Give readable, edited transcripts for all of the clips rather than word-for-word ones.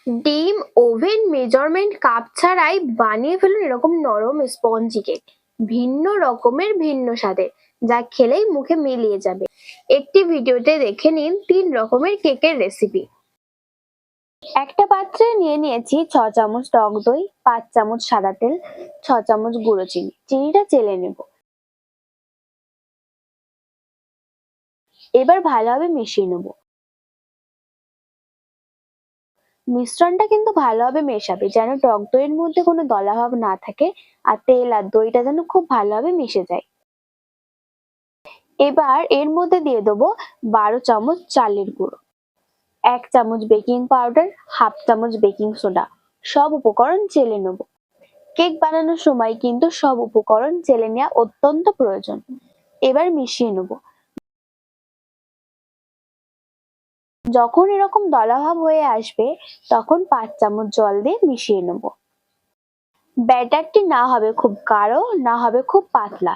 ডিম, oven, measurement cup ছাড়াই বানিয়ে ফেলুন এরকম নরম স্পঞ্জি কেক, ভিন্ন রকমের, ভিন্ন স্বাদের, যা খেলেই মুখে মিলিয়ে যাবে। একটি ভিডিওতে দেখে নিন 3 রকমের কেকের রেসিপি। একটা পাত্রে নিয়ে নিয়েছি 6 চামচ টক দই, 5 চামচ সাদা তেল, 6 চামচ গুঁড়ো চিনি। চিনিটা চেলে নেব। এবার ভালোভাবে মিশিয়ে নেব। মিশ্রণটা কিন্তু ভালোভাবে মেশাবে, যেন টক দইয়ের মধ্যে কোনো দলাভাব না থাকে, আর তেল আর দইটা যেন খুব ভালোভাবে মিশে যায়। এবার এর মধ্যে দিয়ে দেবো 12 চামচ চালের গুঁড়ো, 1 চামচ বেকিং পাউডার, হাফ চামচ বেকিং সোডা। সব উপকরণ চেলে নেব। কেক বানানোর সময় কিন্তু সব উপকরণ চেলে নেওয়া অত্যন্ত প্রয়োজন। এবার মিশিয়ে নেব। যখন এরকম দলাভাব হয়ে আসবে, তখন 5 চামচ জল দিয়ে মিশিয়ে নেব। ব্যাটারটি না হবে খুব গাঢ়, না হবে খুব পাতলা।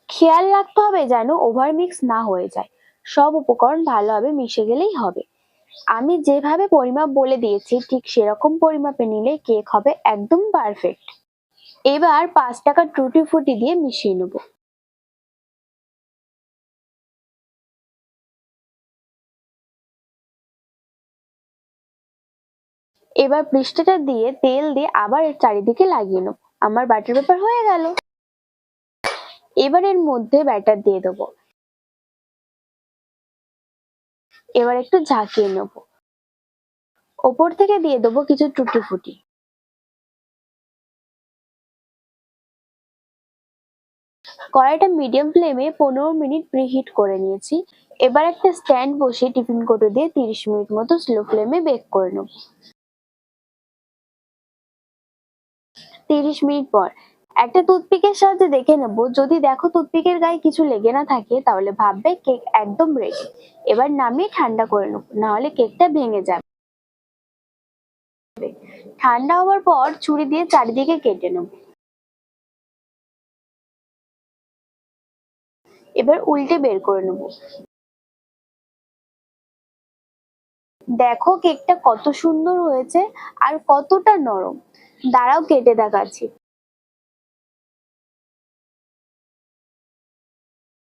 খেয়াল রাখতে হবে যেন ওভার মিক্স না হয়ে যায়। সব উপকরণ ভালোভাবে মিশে গেলেই হবে। আমি যেভাবে পরিমাপ বলে দিয়েছি ঠিক সেরকম পরিমাপে নিলে কেক হবে একদম পারফেক্ট। এবার 5 টাকা টুটি ফুটি দিয়ে মিশিয়ে নেব। এবার পৃষ্ঠটা দিয়ে তেল দিয়ে আবার এর চারিদিকে লাগিয়ে নেব। আমার বাটার পেপার হয়ে গেল। এবার এর মধ্যে ব্যাটার দিয়ে দেবো। এবার একটু ঝাঁকিয়ে নেব। ওপর থেকে দিয়ে দেবো কিছু টুটি ফুটি। কড়াইটা মিডিয়াম ফ্লেমে 15 মিনিট প্রিহিট করে নিয়েছি। এবার একটা স্ট্যান্ড বসিয়ে টিফিন কৌটো দিয়ে 30 মিনিট মতো স্লো ফ্লেমে বেক করে নেব। 30 মিনিট পর একটা টুথপিকের সাহায্যে দেখে নেব। যদি দেখো টুথপিকের গায়ে কিছু লেগে না থাকে, তাহলে ভাববে কেক একদম রেডি। এবার নামিয়ে ঠান্ডা করে নেব, নাহলে কেকটা ভেঙে যাবে। ঠান্ডা হওয়ার পর ছুরি দিয়ে চারিদিকে কেটে নেব। এবার উল্টে বের করে নেব। দেখো কেকটা কত সুন্দর হয়েছে আর কতটা নরম। দাঁড়াও কেটে দেখাচ্ছি।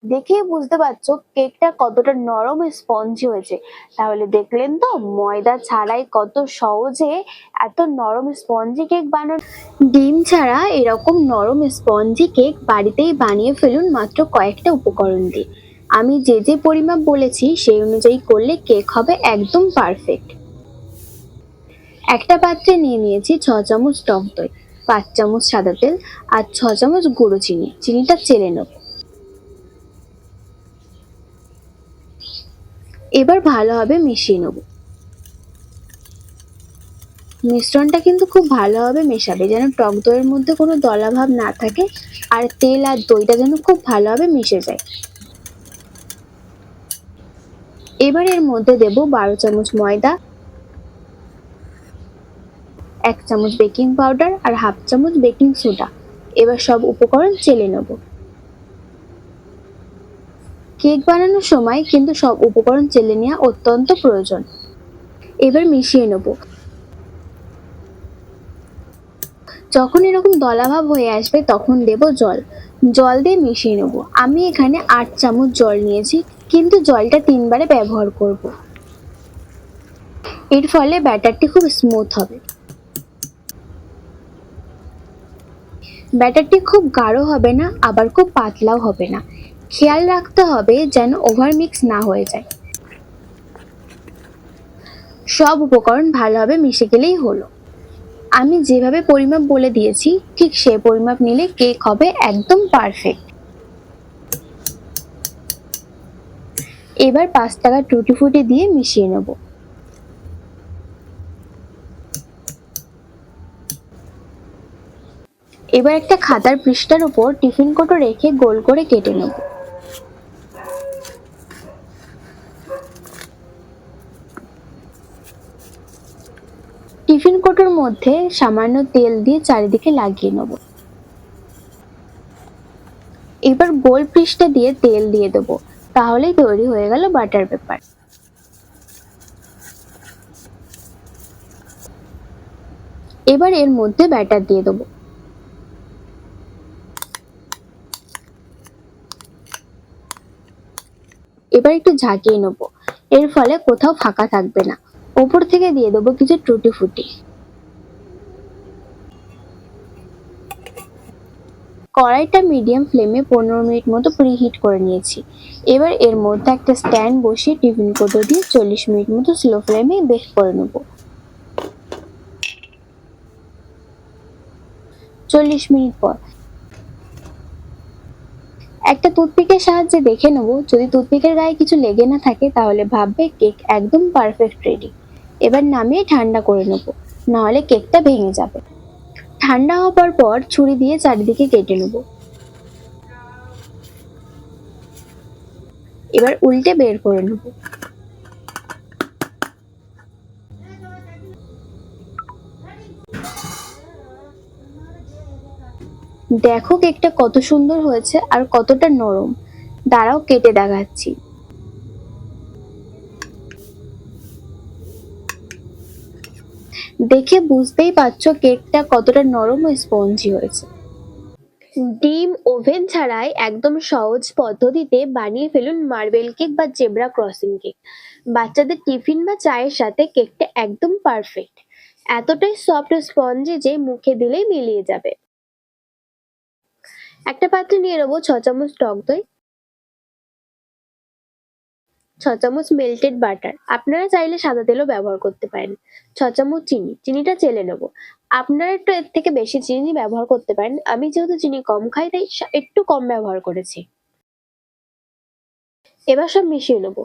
দেখেই বুঝতে পারছো কেকটা কতটা নরম স্পঞ্জি হয়েছে। তাহলে দেখলেন তো ময়দা ছাড়াই কত সহজে এত নরম স্পঞ্জি কেক বানানো। ডিম ছাড়া এরকম নরম স্পঞ্জি কেক বাড়িতেই বানিয়ে ফেলুন মাত্র কয়েকটা উপকরণ দিয়ে। আমি যে যে পরিমাপ বলেছি সেই অনুযায়ী করলে কেক হবে একদম পারফেক্ট। একটা পাত্রে নিয়ে নিয়েছি 6 চামচ টক দই, 5 চামচ সাদা তেল আর 6 চামচ গুঁড়ো চিনি। চিনিটা চেলে নেব। এবার ভালোভাবে মিশিয়ে নেব। মিশ্রণটা কিন্তু খুব ভালোভাবে মেশাবে, যেন টক দইয়ের মধ্যে কোনো দলাভাব না থাকে, আর তেল আর দইটা যেন খুব ভালোভাবে মিশে যায়। এবার এর মধ্যে দেব 12 চামচ ময়দা, 1 চামচ বেকিং পাউডার আর হাফ চামচ বেকিং সোডা। এবার সব উপকরণ চেলে নেব। কেক বানানোর সময় কিন্তু সব উপকরণ চেলে নেওয়া অত্যন্ত প্রয়োজন। এবার মিশিয়ে নেব। যখন এরকম দলাভাব হয়ে আসবে তখন দেব জল। জল দিয়ে মিশিয়ে নেব। আমি এখানে 8 চামচ জল নিয়েছি, কিন্তু জলটা 3 বারে ব্যবহার করব। এর ফলে ব্যাটারটি খুব স্মুথ হবে। ব্যাটারটি খুব গাঢ় হবে না, আবার খুব পাতলাও হবে না। খেয়াল রাখতে হবে যেন ওভার মিক্স না হয়ে যায়। সব উপকরণ ভালোভাবে মিশে গেলেই হলো। আমি যেভাবে পরিমাপ বলে দিয়েছি ঠিক সেই পরিমাপ নিলে কেক হবে একদম পারফেক্ট। এবার 5 টাকা টুটি ফুটি দিয়ে মিশিয়ে নেব। এবার একটা খাতার পৃষ্ঠার উপর টিফিন কৌটো রেখে গোল করে কেটে নেব। টিফিন কৌটোর মধ্যে সামান্য তেল দিয়ে চারিদিকে লাগিয়ে নেব। এবার গোল পৃষ্ঠা দিয়ে তেল দিয়ে দেবো। তাহলেই তৈরি হয়ে গেল বাটার পেপার। এবার এর মধ্যে ব্যাটার দিয়ে দেবো। এবার একটু ঝাঁকিয়ে নেবো, এর ফলে কোথাও ফাঁকা থাকবে না। ওপর থেকে দিয়ে দেবো কিছু টুটি ফুটি। কড়াইটা মিডিয়াম ফ্লেমে 15 মিনিট মতো প্রিহিট করে নিয়েছি। এবার এর মধ্যে একটা স্ট্যান্ড বসিয়ে টিফিন কৌটো দিয়ে 40 মিনিট মতো স্লো ফ্লেমে বেক করে নেব। 40 মিনিট পর একটা টুথপিকের সাহায্যে দেখে নেব, যদি টুথপিকের গায়ে কিছু লেগে না থাকে তাহলে ভাববে কেক একদম পারফেক্ট রেডি। এবার নামিয়ে ঠান্ডা করে নেব, নাহলে কেকটা ভেঙে যাবে। ঠান্ডা হবার পর ছুরি দিয়ে চারিদিকে কেটে নেব। এবার উল্টে বের করে নেব। দেখো কেকটা কত সুন্দর হয়েছে আর কতটা নরম। দাঁড়াও কেটে দেখাচ্ছি। দেখে বুঝতেই পারছো কেকটা কতটা নরম ও স্পঞ্জি হয়েছে। ডিম ওভেন ছাড়াই একদম সহজ পদ্ধতিতে বানিয়ে ফেলুন মার্বেল কেক বা জেব্রা ক্রসিং কেক। বাচ্চাদের টিফিন বা চায়ের সাথে কেকটা একদম পারফেক্ট। এতটাই সফট ও স্পঞ্জি যে মুখে দিলেই মিলিয়ে যাবে। একটা পাত্রে নিয়ে নেবো 6 চামচ টক দই, 6 চামচ মেল্টেড বাটার, আপনারা চাইলে সাদা তেলও ব্যবহার করতে পারেন, 6 চামচ চিনি, চিনিটা চেলে নেবো। আপনারা একটু এর থেকে বেশি চিনি ব্যবহার করতে পারেন, আমি যেহেতু চিনি কম খাই তাই একটু কম ব্যবহার করেছি। এবার সব মিশিয়ে নেবো।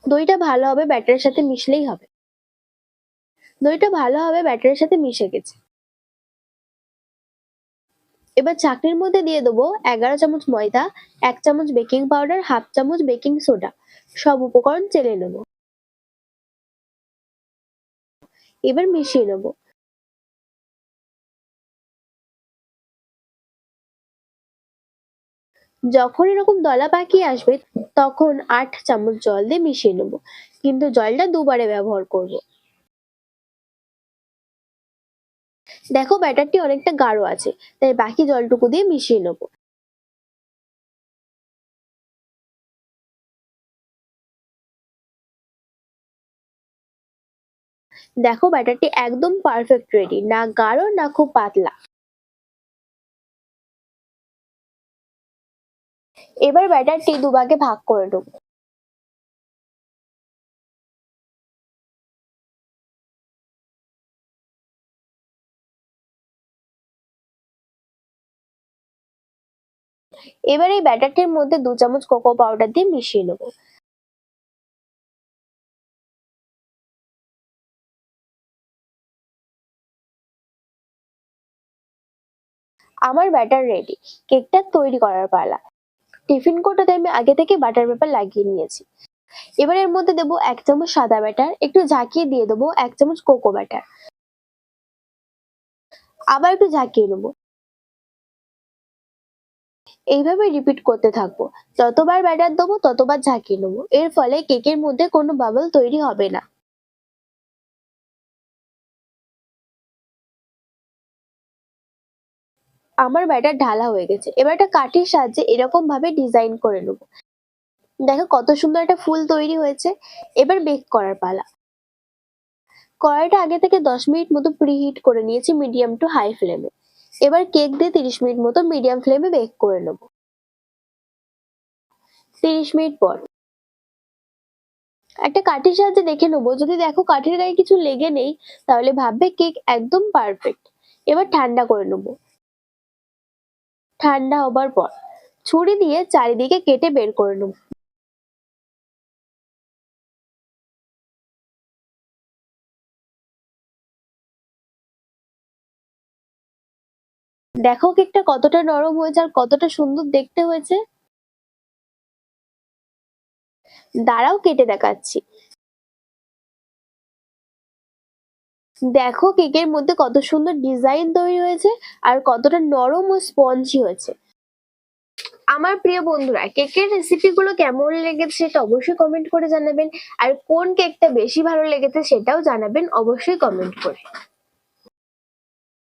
দইটা ভালোভাবে ব্যাটারের সাথে মিশলেই হবে। দইটা ভালোভাবে ব্যাটারের সাথে মিশে গেছে। এবার চাকনির মধ্যে দিয়ে দেবো 11 চামচ ময়দা, 1 চামচ বেকিং পাউডার, হাফ চামচ বেকিং সোডা। সব উপকরণ চেলে নেবো। এবার মিশিয়ে নেবো। যখন এরকম দলা পাকিয়ে আসবে তখন 8 চামচ জল দিয়ে মিশিয়ে নেবো, কিন্তু জলটা দুবারে ব্যবহার করব। দেখো ব্যাটারটি অনেকটা গাঢ় আছে, তাই বাকি জলটুকু দিয়ে মিশিয়ে নেবো। দেখো ব্যাটারটি একদম পারফেক্ট রেডি, না গাঢ় না খুব পাতলা। এবার ব্যাটারটি দুভাগে ভাগ করে নেবো। এবার এই ব্যাটারটির মধ্যে 2 চামচ কোকো পাউডার দিয়ে মিশিয়ে নেবো। আমার ব্যাটার রেডি, কেকটা তৈরি করার পালা। টিফিন কৌটোতে আমি আগে থেকে বাটার পেপার লাগিয়ে নিয়েছি। এবার এর মধ্যে দেবো 1 চামচ সাদা ব্যাটার, একটু ঝাঁকিয়ে দিয়ে দেবো 1 চামচ কোকো ব্যাটার। আবার একটু ঝাঁকিয়ে নেবো। এইভাবে রিপিট করতে থাকবো। যতবার ব্যাটার দেবো ততবার ঝাঁকিয়ে নেবো, এর ফলে কেকের মধ্যে কোনো বাবল তৈরি হবে না। আমার ব্যাটার ঢালা হয়ে গেছে, এবার একটা কাঠির সাহায্যে এরকম ভাবে ডিজাইন করে নেবো। দেখো কত সুন্দর একটা ফুল তৈরি হয়েছে। এবার বেক করার পালা। কড়াইটা আগে থেকে 10 মিনিট মতো প্রিহিট করে নিয়েছি মিডিয়াম টু হাই ফ্লেমে। এবার কেক দিয়ে 30 মিনিট মতো মিডিয়াম ফ্লেমে বেক করে নেব। 30 মিনিট পর একটা কাঠির সাহায্যে দেখে নেবো, যদি দেখো কাঠের গায়ে কিছু লেগে নেই তাহলে ভাববে কেক একদম পারফেক্ট। এবার ঠান্ডা করে নেব। ঠান্ডা হবার পর ছুরি দিয়ে চারিদিকে কেটে বের করে নেব। দেখো কেকটা কতটা নরম হয়েছে আর কতটা সুন্দর দেখতে হয়েছে। দাঁড়াও কেটে দেখাচ্ছি। দেখো কেকের মধ্যে কত সুন্দর ডিজাইন তৈরি হয়েছে আর কতটা নরম ও স্পঞ্জি হয়েছে। আমার প্রিয় বন্ধুরা, কেকের রেসিপিগুলো কেমন লেগেছে সেটা অবশ্যই কমেন্ট করে জানাবেন। আর কোন কেকটা বেশি ভালো লেগেছে সেটাও জানাবেন অবশ্যই কমেন্ট করে।